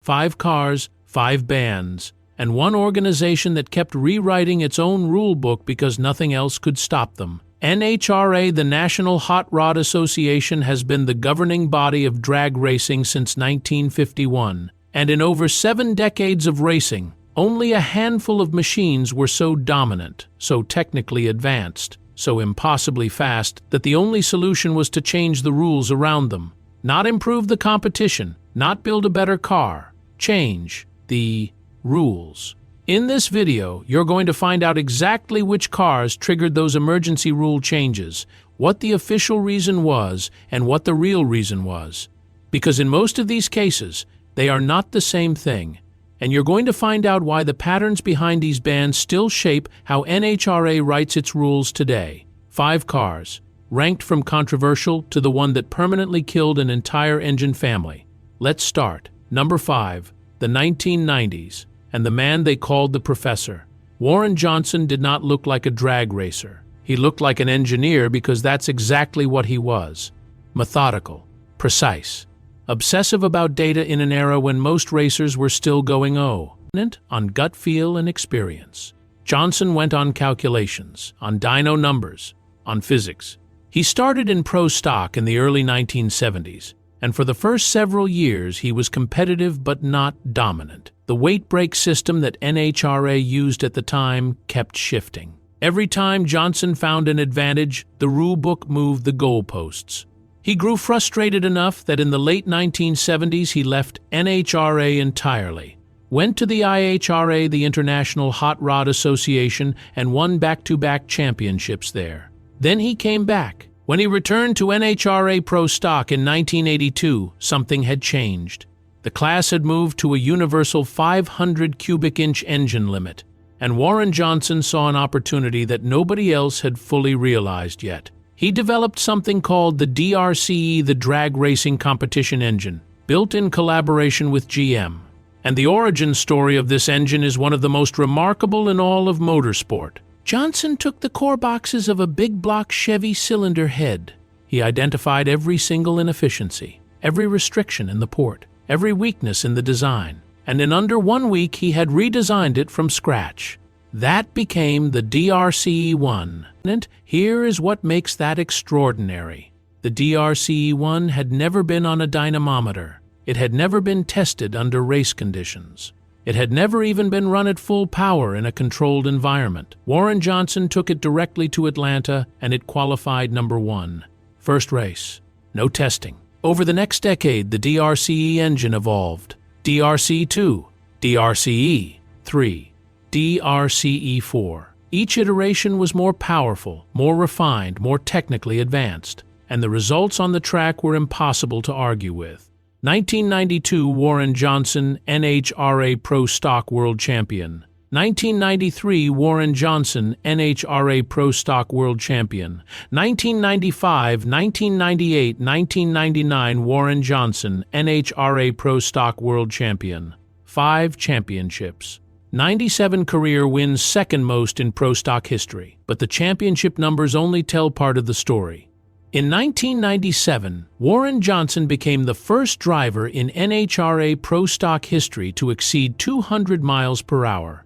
5 cars, 5 bans, and one organization that kept rewriting its own rulebook because nothing else could stop them. NHRA, the National Hot Rod Association, has been the governing body of drag racing since 1951, and in over 7 decades of racing, only a handful of machines were so dominant, so technically advanced, so impossibly fast that the only solution was to change the rules around them. Not improve the competition, not build a better car, change the rules. In this video, you're going to find out exactly which cars triggered those emergency rule changes, what the official reason was, and what the real reason was. Because in most of these cases, they are not the same thing. And you're going to find out why the patterns behind these bans still shape how NHRA writes its rules today. 5 cars, ranked from controversial to the one that permanently killed an entire engine family. Let's start. Number 5, the 1990s. And the man they called the Professor. Warren Johnson did not look like a drag racer. He looked like an engineer because that's exactly what he was. Methodical, precise, obsessive about data in an era when most racers were still going on gut feel and experience. Johnson went on calculations, on dyno numbers, on physics. He started in pro stock in the early 1970s, and for the first several years he was competitive but not dominant. The weight brake system that NHRA used at the time kept shifting. Every time Johnson found an advantage, the rulebook moved the goalposts. He grew frustrated enough that in the late 1970s he left NHRA entirely, went to the IHRA, the International Hot Rod Association, and won back-to-back championships there. Then he came back. When he returned to NHRA Pro Stock in 1982, something had changed. The class had moved to a universal 500 cubic inch engine limit, and Warren Johnson saw an opportunity that nobody else had fully realized yet. He developed something called the DRCE, the Drag Racing Competition Engine, built in collaboration with GM. And the origin story of this engine is one of the most remarkable in all of motorsport. Johnson took the core boxes of a big block Chevy cylinder head. He identified every single inefficiency, every restriction in the port, every weakness in the design, and in under 1 week he had redesigned it from scratch. That became the DRCE-1. And here is what makes that extraordinary. The DRCE-1 had never been on a dynamometer. It had never been tested under race conditions. It had never even been run at full power in a controlled environment. Warren Johnson took it directly to Atlanta, and it qualified number 1. First race. No testing. Over the next decade, the DRCE engine evolved. DRCE-2, DRCE-3, DRCE-4. Each iteration was more powerful, more refined, more technically advanced, and the results on the track were impossible to argue with. 1992 Warren Johnson, NHRA Pro Stock World Champion. 1993 Warren Johnson, NHRA Pro Stock World Champion. 1995, 1998, 1999 Warren Johnson, NHRA Pro Stock World Champion. 5 championships. 97 career wins, second most in Pro Stock history, but the championship numbers only tell part of the story. In 1997, Warren Johnson became the first driver in NHRA Pro Stock history to exceed 200 miles per hour.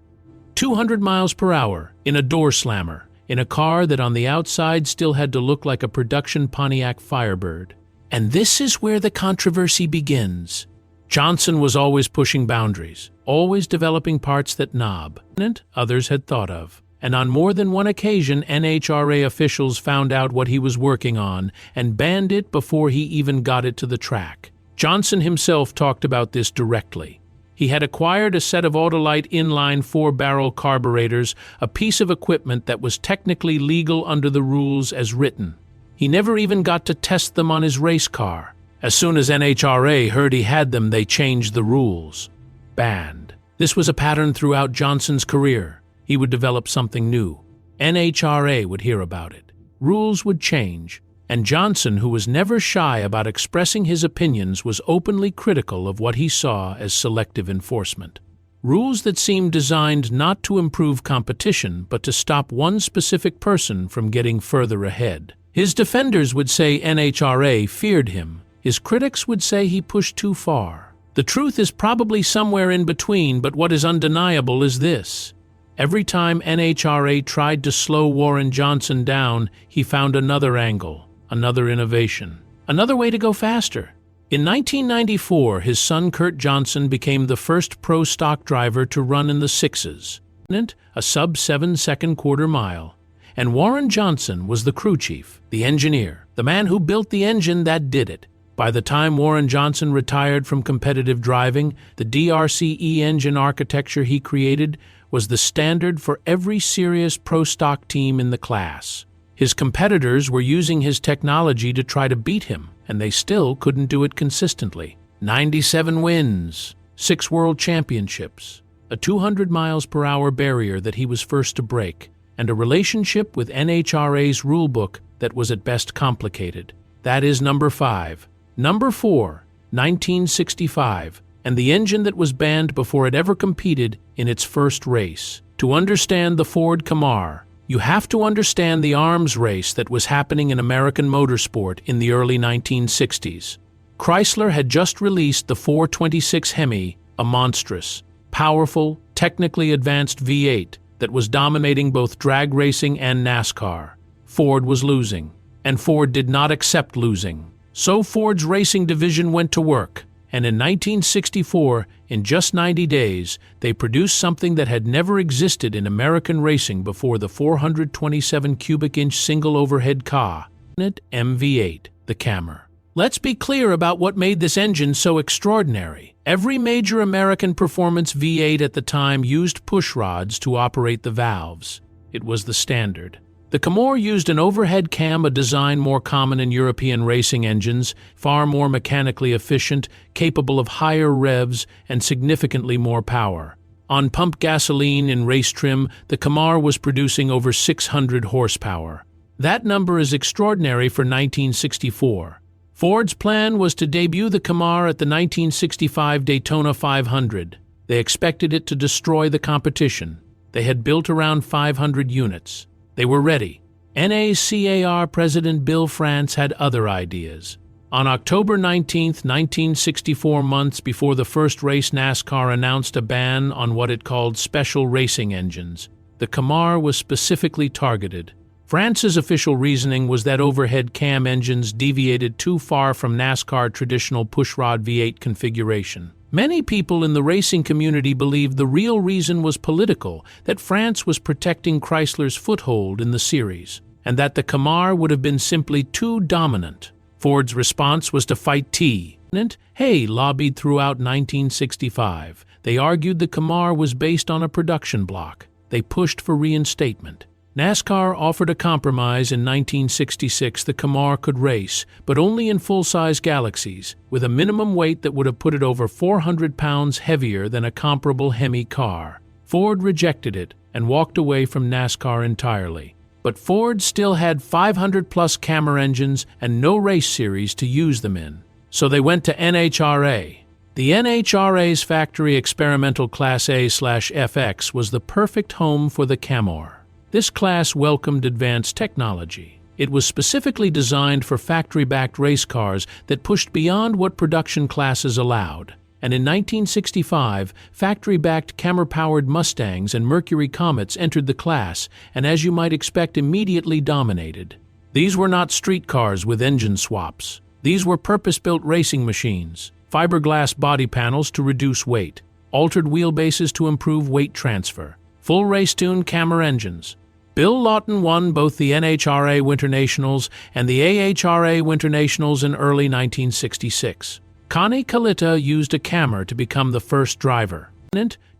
200 miles per hour in a door slammer, in a car that on the outside still had to look like a production Pontiac Firebird. And this is where the controversy begins. Johnson was always pushing boundaries, always developing parts that others had thought of. And on more than one occasion, NHRA officials found out what he was working on and banned it before he even got it to the track. Johnson himself talked about this directly. He had acquired a set of Autolite inline 4-barrel carburetors, a piece of equipment that was technically legal under the rules as written. He never even got to test them on his race car. As soon as NHRA heard he had them, they changed the rules. Banned. This was a pattern throughout Johnson's career. He would develop something new. NHRA would hear about it. Rules would change. And Johnson, who was never shy about expressing his opinions, was openly critical of what he saw as selective enforcement. Rules that seemed designed not to improve competition, but to stop one specific person from getting further ahead. His defenders would say NHRA feared him. His critics would say he pushed too far. The truth is probably somewhere in between, but what is undeniable is this. Every time NHRA tried to slow Warren Johnson down, he found another angle, another innovation, another way to go faster. In 1994, his son Kurt Johnson became the first pro stock driver to run in the sixes, a sub-7-second quarter mile. And Warren Johnson was the crew chief, the engineer, the man who built the engine that did it. By the time Warren Johnson retired from competitive driving, the DRCE engine architecture he created was the standard for every serious pro stock team in the class. His competitors were using his technology to try to beat him, and they still couldn't do it consistently. 97 wins, 6 world championships, a 200 miles per hour barrier that he was first to break, and a relationship with NHRA's rulebook that was at best complicated. That is number 5. Number 4, 1965, and the engine that was banned before it ever competed in its first race. To understand the Ford Cammer, you have to understand the arms race that was happening in American motorsport in the early 1960s. Chrysler had just released the 426 Hemi, a monstrous, powerful, technically advanced V8 that was dominating both drag racing and NASCAR. Ford was losing, and Ford did not accept losing. So Ford's racing division went to work, and in 1964, in just 90 days, they produced something that had never existed in American racing before: the 427 cubic inch single overhead car, MV8, the Cammer. Let's be clear about what made this engine so extraordinary. Every major American performance V8 at the time used push rods to operate the valves. It was the standard. The Cammer used an overhead cam, a design more common in European racing engines, far more mechanically efficient, capable of higher revs, and significantly more power. On pump gasoline in race trim, the Cammer was producing over 600 horsepower. That number is extraordinary for 1964. Ford's plan was to debut the Cammer at the 1965 Daytona 500. They expected it to destroy the competition. They had built around 500 units. They were ready. NACAR President Bill France had other ideas. On October 19, 1964, months before the first race, NASCAR announced a ban on what it called special racing engines. The Cammer was specifically targeted. France's official reasoning was that overhead cam engines deviated too far from NASCAR traditional pushrod V8 configuration. Many people in the racing community believed the real reason was political, that France was protecting Chrysler's foothold in the series, and that the Cammer would have been simply too dominant. Ford's response was to fight Hay lobbied throughout 1965. They argued the Cammer was based on a production block. They pushed for reinstatement. NASCAR offered a compromise in 1966. The Cammer could race, but only in full-size Galaxies, with a minimum weight that would have put it over 400 pounds heavier than a comparable Hemi car. Ford rejected it and walked away from NASCAR entirely. But Ford still had 500-plus Cammer engines and no race series to use them in. So they went to NHRA. The NHRA's factory experimental Class A/FX was the perfect home for the Cammer. This class welcomed advanced technology. It was specifically designed for factory-backed race cars that pushed beyond what production classes allowed. And in 1965, factory-backed Cammer-powered Mustangs and Mercury Comets entered the class, and as you might expect, immediately dominated. These were not street cars with engine swaps. These were purpose-built racing machines, fiberglass body panels to reduce weight, altered wheelbases to improve weight transfer, full race-tuned Cammer engines. Bill Lawton won both the NHRA Winter Nationals and the AHRA Winter Nationals in early 1966. Connie Kalitta used a Cammer to become the first driver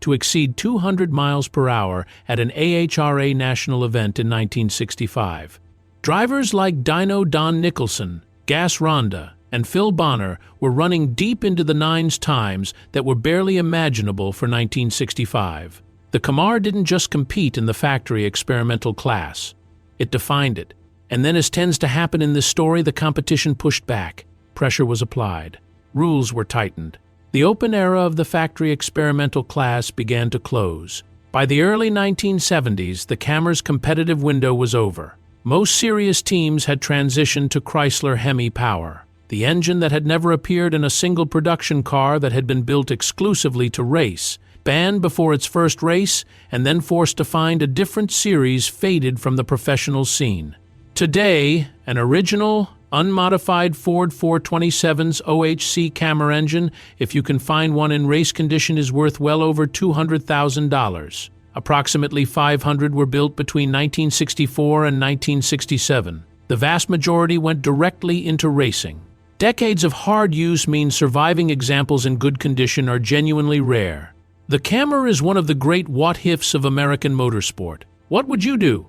to exceed 200 miles per hour at an AHRA national event in 1965. Drivers like Dino Don Nicholson, Gas Ronda, and Phil Bonner were running deep into the nines times that were barely imaginable for 1965. The Cammer didn't just compete in the factory experimental class. It defined it. And then, as tends to happen in this story, the competition pushed back. Pressure was applied. Rules were tightened. The open era of the factory experimental class began to close. By the early 1970s, the Cammer's competitive window was over. Most serious teams had transitioned to Chrysler Hemi power. the engine that had never appeared in a single production car that had been built exclusively to race, banned before its first race, and then forced to find a different series, faded from the professional scene. Today, an original, unmodified Ford 427's SOHC Cammer engine, if you can find one in race condition, is worth well over $200,000. Approximately 500 were built between 1964 and 1967. The vast majority went directly into racing. Decades of hard use mean surviving examples in good condition are genuinely rare. The Cammer is one of the great what-ifs of American motorsport. What would you do?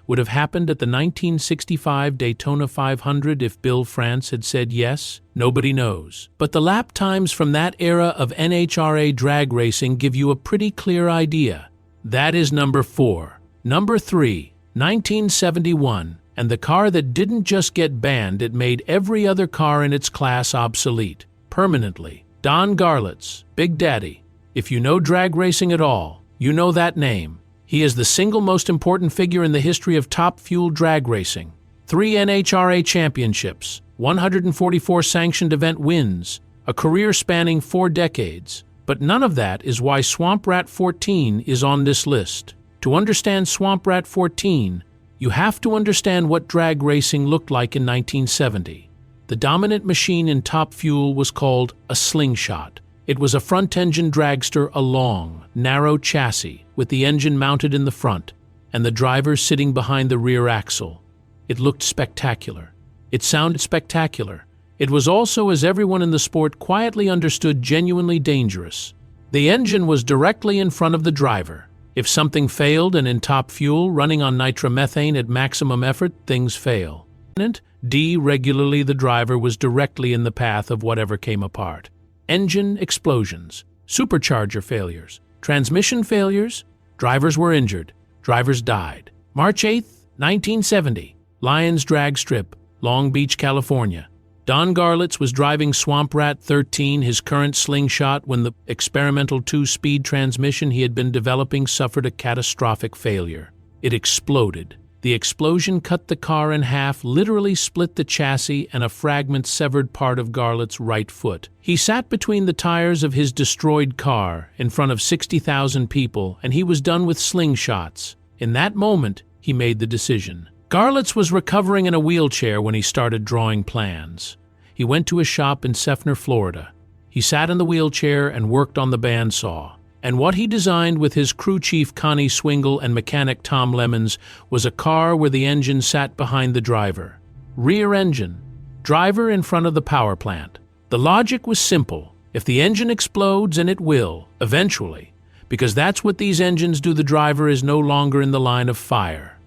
Would have happened at the 1965 Daytona 500 if Bill France had said yes? Nobody knows. But the lap times from that era of NHRA drag racing give you a pretty clear idea. That is number 4. Number 3, 1971, and the car that didn't just get banned, it made every other car in its class obsolete. Permanently. Don Garlits, Big Daddy. If you know drag racing at all, you know that name. He is the single most important figure in the history of top fuel drag racing. 3 NHRA championships, 144 sanctioned event wins, a career spanning 4 decades. But none of that is why Swamprat 14 is on this list. To understand Swamprat 14, you have to understand what drag racing looked like in 1970. The dominant machine in top fuel was called a slingshot. It was a front-engine dragster, a long, narrow chassis with the engine mounted in the front and the driver sitting behind the rear axle. It looked spectacular. It sounded spectacular. It was also, as everyone in the sport quietly understood, genuinely dangerous. The engine was directly in front of the driver. If something failed, and in top fuel, running on nitromethane at maximum effort, things fail. Regularly the driver was directly in the path of whatever came apart. Engine explosions, supercharger failures, transmission failures, drivers were injured, drivers died. March 8, 1970, Lions Drag Strip, Long Beach, California. Don Garlits was driving Swamprat 13, his current slingshot, when the experimental 2-speed transmission he had been developing suffered a catastrophic failure. It exploded. The explosion cut the car in half, literally split the chassis, and a fragment severed part of Garlits' right foot. He sat between the tires of his destroyed car in front of 60,000 people, and he was done with slingshots. In that moment, he made the decision. Garlits was recovering in a wheelchair when he started drawing plans. He went to a shop in Seffner, Florida. He sat in the wheelchair and worked on the bandsaw. And what he designed with his crew chief Connie Swingle and mechanic Tom Lemons was a car where the engine sat behind the driver. Rear engine, driver in front of the power plant. The logic was simple. If the engine explodes, and it will, eventually, because that's what these engines do, the driver is no longer in the line of fire.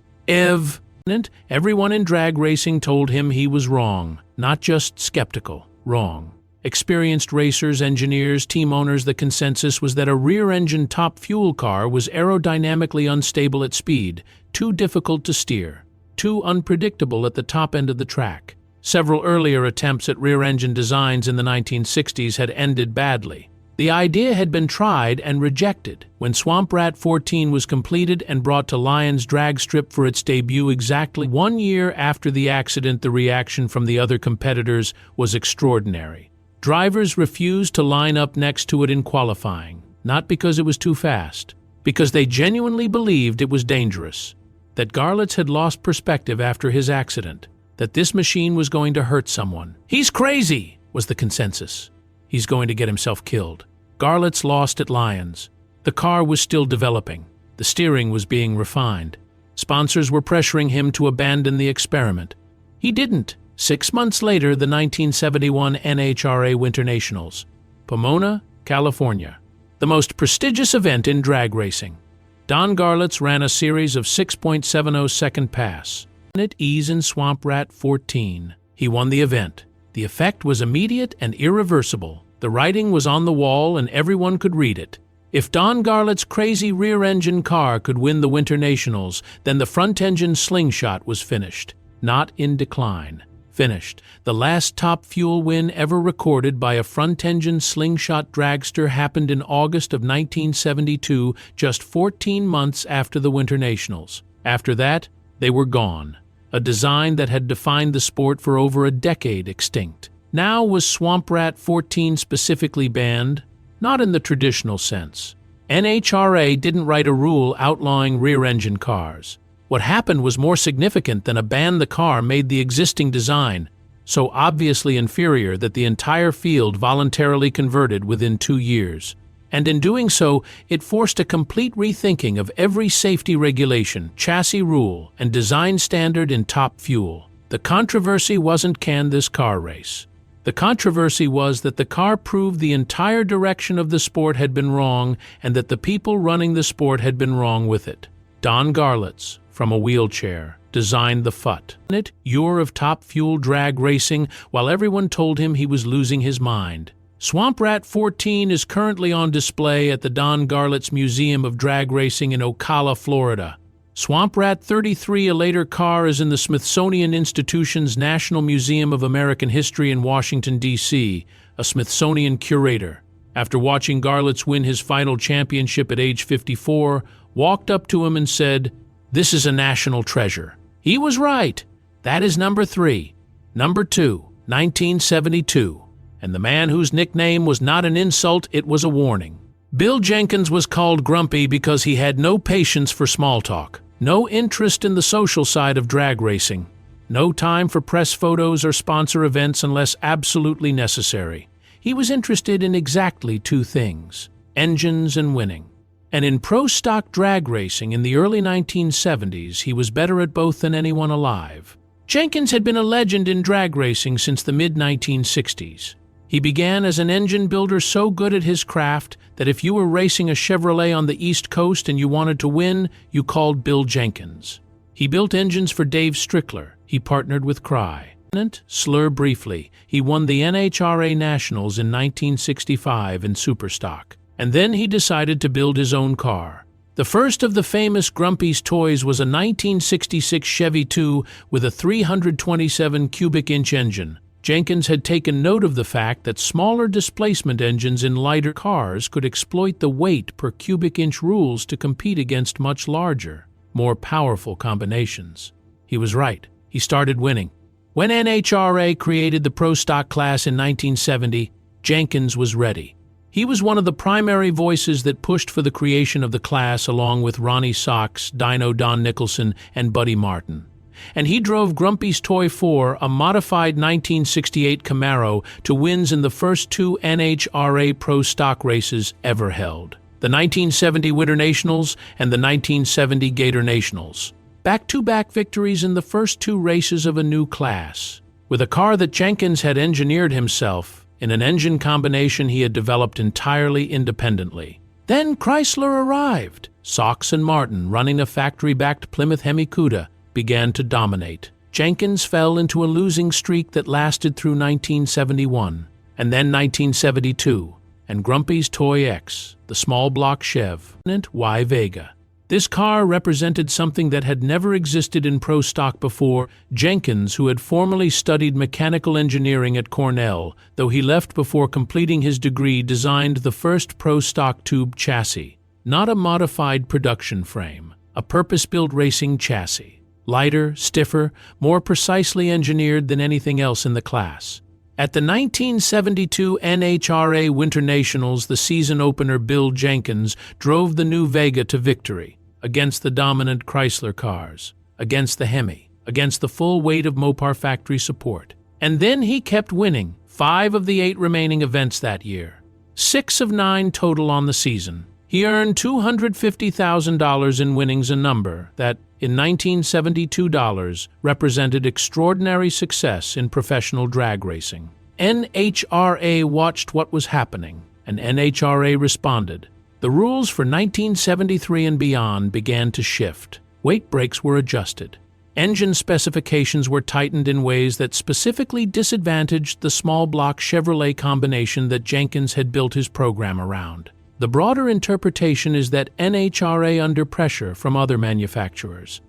Everyone in drag racing told him he was wrong, not just skeptical, wrong. Experienced racers, engineers, team owners, the consensus was that a rear-engine top fuel car was aerodynamically unstable at speed, too difficult to steer, too unpredictable at the top end of the track. Several earlier attempts at rear-engine designs in the 1960s had ended badly. The idea had been tried and rejected. When Swamprat 14 was completed and brought to Lions Drag Strip for its debut exactly 1 year after the accident, the reaction from the other competitors was extraordinary. Drivers refused to line up next to it in qualifying, not because it was too fast, because they genuinely believed it was dangerous, that Garlits had lost perspective after his accident, that this machine was going to hurt someone. "He's crazy," was the consensus. "He's going to get himself killed." Garlits lost at Lions. The car was still developing. The steering was being refined. Sponsors were pressuring him to abandon the experiment. He didn't. 6 months later, the 1971 NHRA Winter Nationals, Pomona, California, the most prestigious event in drag racing. Don Garlits ran a series of 6.70-second pass at ease in Swamprat 14. He won the event. The effect was immediate and irreversible. The writing was on the wall and everyone could read it. If Don Garlits' crazy rear-engine car could win the Winter Nationals, then the front-engine slingshot was finished. Not in decline. Finished. The last top fuel win ever recorded by a front-engine slingshot dragster happened in August of 1972, just 14 months after the Winter Nationals. After that, they were gone. A design that had defined the sport for over a decade extinct. Now, was Swamprat 14 specifically banned? Not in the traditional sense. NHRA didn't write a rule outlawing rear-engine cars. What happened was more significant than a ban. The car made the existing design so obviously inferior that the entire field voluntarily converted within 2 years. And in doing so, it forced a complete rethinking of every safety regulation, chassis rule, and design standard in top fuel. The controversy wasn't can this car race. The controversy was that the car proved the entire direction of the sport had been wrong and that the people running the sport had been wrong with it. Don Garlits, from a wheelchair, designed the FUT. Year of top fuel drag racing, while everyone told him he was losing his mind. Swamprat 14 is currently on display at the Don Garlits Museum of Drag Racing in Ocala, Florida. Swamprat 33, a later car, is in the Smithsonian Institution's National Museum of American History in Washington, D.C., a Smithsonian curator. After watching Garlits win his final championship at age 54, walked up to him and said, "This is a national treasure." He was right. That is number 3. Number 2, 1972. And the man whose nickname was not an insult, it was a warning. Bill Jenkins was called grumpy because he had no patience for small talk, no interest in the social side of drag racing, no time for press photos or sponsor events unless absolutely necessary. He was interested in exactly 2 things: engines and winning. And in pro-stock drag racing in the early 1970s, he was better at both than anyone alive. Jenkins had been a legend in drag racing since the mid-1960s. He began as an engine builder so good at his craft that if you were racing a Chevrolet on the East Coast and you wanted to win, you called Bill Jenkins. He built engines for Dave Strickler. He partnered with Cry. Slur briefly, he won the NHRA Nationals in 1965 in Superstock. And then he decided to build his own car. The first of the famous Grumpy's toys was a 1966 Chevy 2 with a 327 cubic inch engine. Jenkins had taken note of the fact that smaller displacement engines in lighter cars could exploit the weight per cubic inch rules to compete against much larger, more powerful combinations. He was right. He started winning. When NHRA created the Pro Stock class in 1970, Jenkins was ready. He was one of the primary voices that pushed for the creation of the class along with Ronnie Sox, Dino Don Nicholson, and Buddy Martin. And he drove Grumpy's Toy 4, a modified 1968 Camaro, to wins in the first 2 NHRA Pro Stock races ever held: the 1970 Winter Nationals and the 1970 Gator Nationals. Back-to-back victories in the first 2 races of a new class, with a car that Jenkins had engineered himself, in an engine combination he had developed entirely independently. Then Chrysler arrived. Sox and Martin, running a factory-backed Plymouth Hemi Cuda, began to dominate. Jenkins fell into a losing streak that lasted through 1971, and then 1972, and Grumpy's Toy X, the small block Chev, Y Vega. This car represented something that had never existed in Pro Stock before. Jenkins, who had formerly studied mechanical engineering at Cornell, though he left before completing his degree, designed the first Pro Stock tube chassis, not a modified production frame, a purpose-built racing chassis, lighter, stiffer, more precisely engineered than anything else in the class. At the 1972 NHRA Winter Nationals, the season opener Bill Jenkins drove the new Vega to victory against the dominant Chrysler cars, against the Hemi, against the full weight of Mopar factory support. And then he kept winning 5 of the 8 remaining events that year, 6 of 9 total on the season. He earned $250,000 in winnings, a number that, in 1972 dollars, represented extraordinary success in professional drag racing. NHRA watched what was happening, and NHRA responded. The rules for 1973 and beyond began to shift. Weight brakes were adjusted. Engine specifications were tightened in ways that specifically disadvantaged the small block Chevrolet combination that Jenkins had built his program around. The broader interpretation is that NHRA, under pressure from other manufacturers,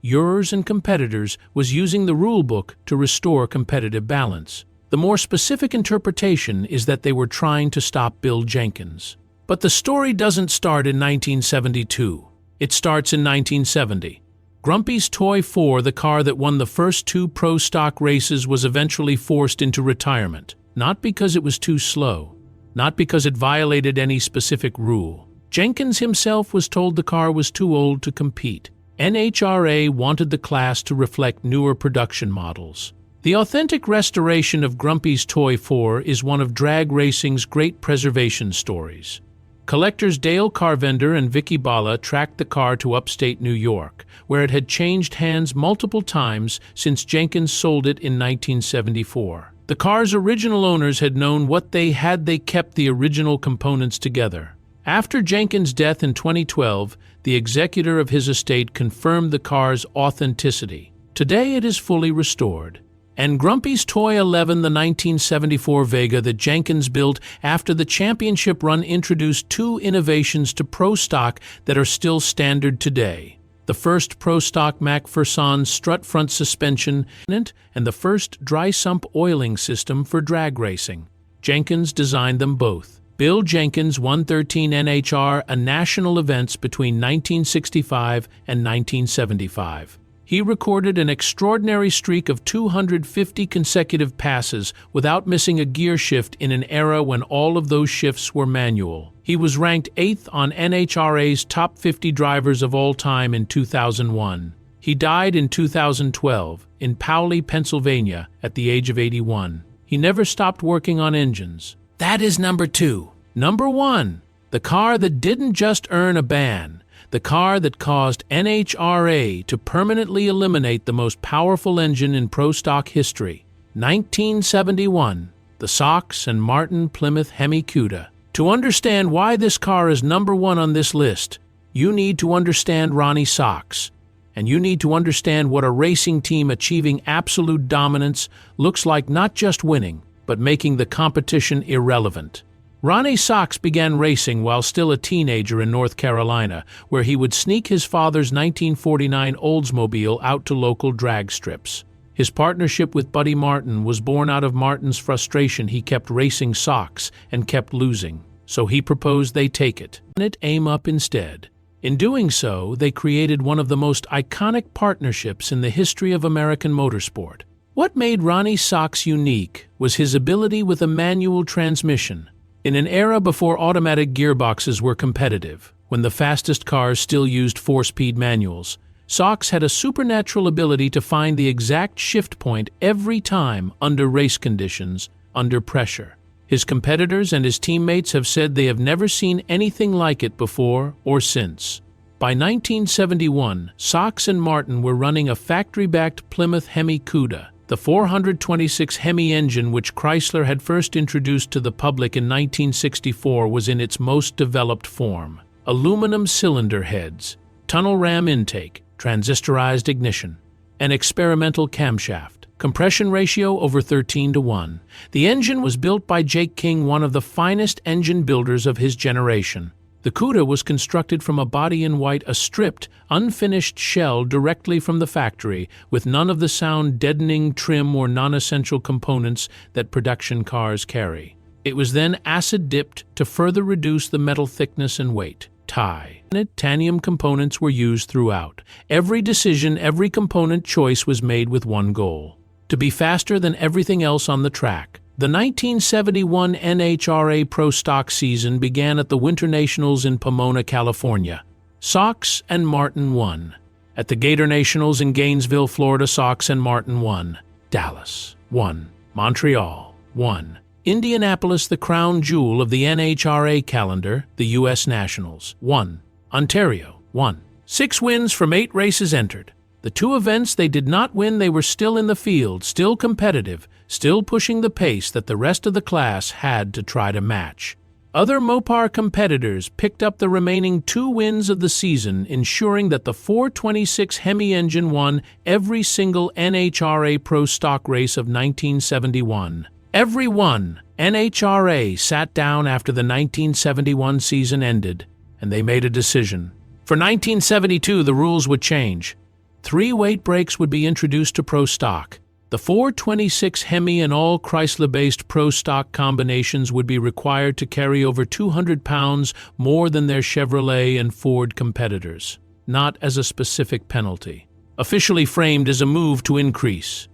yours and competitors, was using the rulebook to restore competitive balance. The more specific interpretation is that they were trying to stop Bill Jenkins. But the story doesn't start in 1972. It starts in 1970. Grumpy's Toy 4, the car that won the first 2 Pro Stock races, was eventually forced into retirement, not because it was too slow, not because it violated any specific rule. Jenkins himself was told the car was too old to compete. NHRA wanted the class to reflect newer production models. The authentic restoration of Grumpy's Toy 4 is one of drag racing's great preservation stories. Collectors Dale Carvender and Vicky Bala tracked the car to upstate New York, where it had changed hands multiple times since Jenkins sold it in 1974. The car's original owners had known what they kept the original components together. After Jenkins' death in 2012, the executor of his estate confirmed the car's authenticity. Today it is fully restored. And Grumpy's Toy 11, the 1974 Vega that Jenkins built after the championship run, introduced 2 innovations to Pro Stock that are still standard today. The first Pro Stock MacPherson strut front suspension and the first dry sump oiling system for drag racing. Jenkins designed them both. Bill Jenkins won 13 NHRA national events between 1965 and 1975. He recorded an extraordinary streak of 250 consecutive passes without missing a gear shift in an era when all of those shifts were manual. He was ranked 8th on NHRA's top 50 drivers of all time in 2001. He died in 2012 in Powley, Pennsylvania, at the age of 81. He never stopped working on engines. That is number 2. Number 1, the car that didn't just earn a ban. The car that caused NHRA to permanently eliminate the most powerful engine in Pro Stock history. 1971, the SOHC and Martin Plymouth Hemi Cuda. To understand why this car is number 1 on this list, you need to understand Ronnie SOHC. And you need to understand what a racing team achieving absolute dominance looks like, not just winning, but making the competition irrelevant. Ronnie SOHC began racing while still a teenager in North Carolina, where he would sneak his father's 1949 Oldsmobile out to local drag strips. His partnership with Buddy Martin was born out of Martin's frustration he kept racing SOHC and kept losing, so he proposed they take it and aim up instead. In doing so, they created one of the most iconic partnerships in the history of American motorsport. What made Ronnie SOHC unique was his ability with a manual transmission. In an era before automatic gearboxes were competitive, when the fastest cars still used 4-speed manuals, SOHC had a supernatural ability to find the exact shift point every time under race conditions, under pressure. His competitors and his teammates have said they have never seen anything like it before or since. By 1971, SOHC and Martin were running a factory-backed Plymouth Hemi Cuda. The 426 Hemi engine, which Chrysler had first introduced to the public in 1964, was in its most developed form. Aluminum cylinder heads, tunnel ram intake, transistorized ignition, an experimental camshaft, compression ratio over 13:1. The engine was built by Jake King, one of the finest engine builders of his generation. The Cuda was constructed from a body in white, a stripped, unfinished shell directly from the factory, with none of the sound-deadening trim or non-essential components that production cars carry. It was then acid-dipped to further reduce the metal thickness and weight. Titanium components were used throughout. Every decision, every component choice was made with one goal: to be faster than everything else on the track. The 1971 NHRA Pro Stock season began at the Winter Nationals in Pomona, California. SOHC and Martin won. At the Gator Nationals in Gainesville, Florida, SOHC and Martin won. Dallas won. Montreal won. Indianapolis, the crown jewel of the NHRA calendar, the U.S. Nationals, won. Ontario won. 6 wins from 8 races entered. The 2 events they did not win, they were still in the field, still competitive, still pushing the pace that the rest of the class had to try to match. Other Mopar competitors picked up the remaining 2 wins of the season, ensuring that the 426 Hemi engine won every single NHRA Pro Stock race of 1971. Every one. NHRA sat down after the 1971 season ended, and they made a decision. For 1972, the rules would change. 3 weight breaks would be introduced to Pro Stock. The 426 Hemi and all Chrysler-based Pro Stock combinations would be required to carry over 200 pounds more than their Chevrolet and Ford competitors, not as a specific penalty. officially framed as a move to increase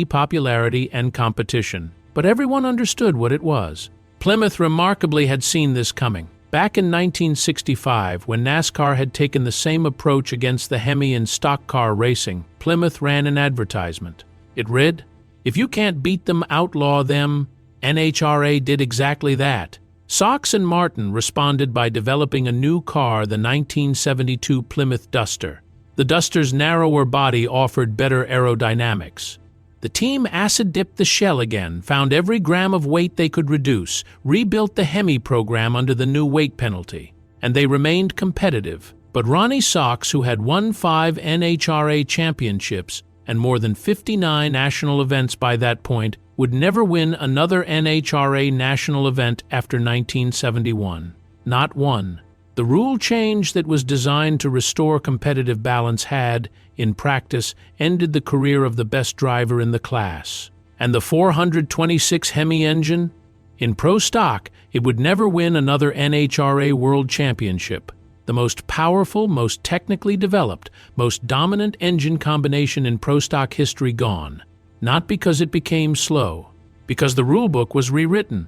popularity and competition. But everyone understood what it was. Plymouth remarkably had seen this coming. Back in 1965, when NASCAR had taken the same approach against the Hemi in stock car racing, Plymouth ran an advertisement. It read, "If you can't beat them, outlaw them." NHRA did exactly that. SOHC and Martin responded by developing a new car, the 1972 Plymouth Duster. The Duster's narrower body offered better aerodynamics. The team acid-dipped the shell again, found every gram of weight they could reduce, rebuilt the Hemi program under the new weight penalty, and they remained competitive. But Ronnie SOHC, who had won 5 NHRA championships and more than 59 national events by that point, would never win another NHRA national event after 1971. Not one. The rule change that was designed to restore competitive balance had, in practice, ended the career of the best driver in the class. And the 426 Hemi engine? In pro stock, it would never win another NHRA World Championship. The most powerful, most technically developed, most dominant engine combination in pro stock history gone. Not because it became slow, because the rulebook was rewritten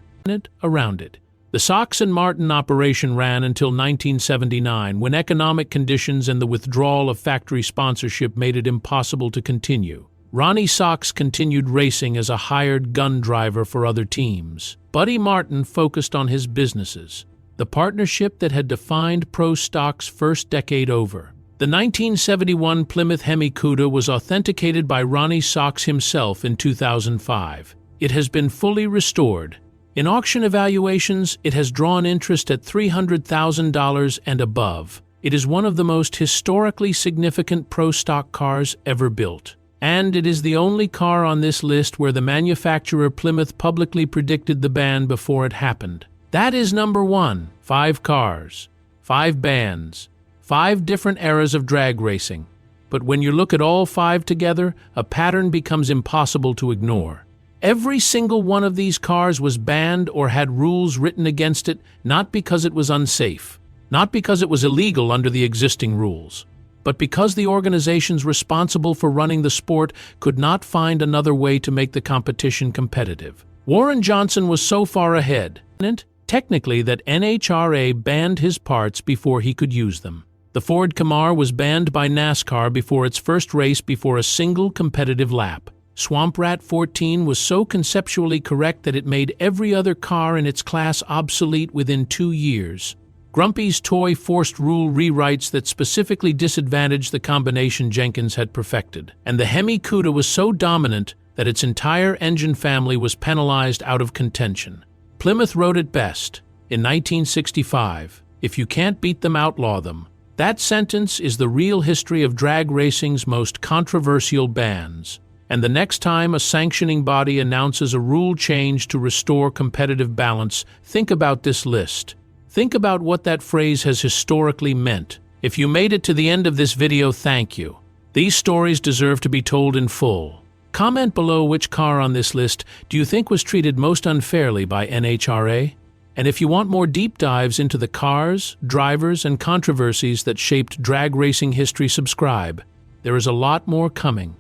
around it. The SOHC and Martin operation ran until 1979, when economic conditions and the withdrawal of factory sponsorship made it impossible to continue. Ronnie SOHC continued racing as a hired gun driver for other teams. Buddy Martin focused on his businesses, the partnership that had defined pro stock's first decade over. The 1971 Plymouth Hemi Cuda was authenticated by Ronnie SOHC himself in 2005. It has been fully restored. In auction evaluations, it has drawn interest at $300,000 and above. It is one of the most historically significant pro stock cars ever built. And it is the only car on this list where the manufacturer Plymouth publicly predicted the ban before it happened. That is number 1. 5 cars, 5 bands, 5 different eras of drag racing. But when you look at all 5 together, a pattern becomes impossible to ignore. Every single one of these cars was banned or had rules written against it, not because it was unsafe, not because it was illegal under the existing rules, but because the organizations responsible for running the sport could not find another way to make the competition competitive. Warren Johnson was so far ahead, technically, that NHRA banned his parts before he could use them. The Ford Camaro was banned by NASCAR before its first race before a single competitive lap. Swamprat 14 was so conceptually correct that it made every other car in its class obsolete within 2 years. Grumpy's toy forced rule rewrites that specifically disadvantaged the combination Jenkins had perfected. And the Hemi Cuda was so dominant that its entire engine family was penalized out of contention. Plymouth wrote it best in 1965, "If you can't beat them, outlaw them." That sentence is the real history of drag racing's most controversial bans. And the next time a sanctioning body announces a rule change to restore competitive balance, think about this list. Think about what that phrase has historically meant. If you made it to the end of this video, thank you. These stories deserve to be told in full. Comment below which car on this list do you think was treated most unfairly by NHRA? And if you want more deep dives into the cars, drivers, and controversies that shaped drag racing history, subscribe. There is a lot more coming.